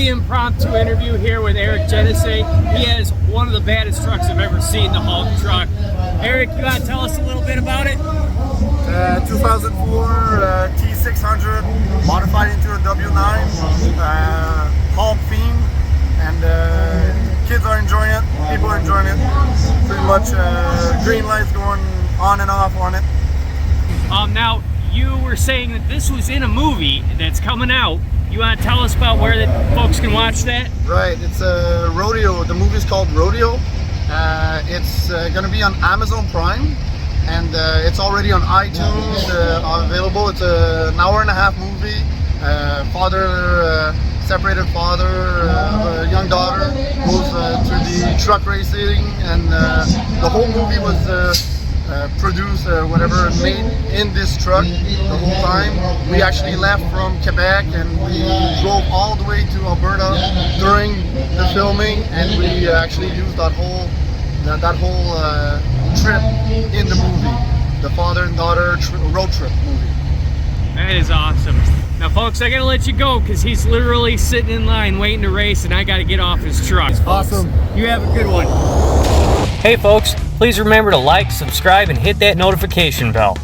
totally impromptu interview here with Eric Genesse. He has one of the baddest trucks I've ever seen, the Hulk truck. Eric, you want to tell us a little bit about it? 2004 T600 modified into a W9 Hulk theme, and kids are enjoying it, people are enjoying it. Pretty much green lights going on and off on it. Now, you were saying that this was in a movie that's coming out. You want to tell us about where the folks can watch that? Right, it's a Rodeo. The movie's called Rodeo. It's going to be on Amazon Prime, and it's already on iTunes available. It's an hour and a half movie. Separated father, a young daughter, goes to the truck racing, and the whole movie was produced, made in this truck the whole time. We actually left from Quebec and we drove all the way to Alberta during the filming, and we actually used that whole trip in the movie, the father and daughter road trip movie. That is awesome. Now folks, I gotta let you go because he's literally sitting in line waiting to race, and I gotta get off his truck. Awesome. You have a good one. Hey folks, please remember to like, subscribe, and hit that notification bell.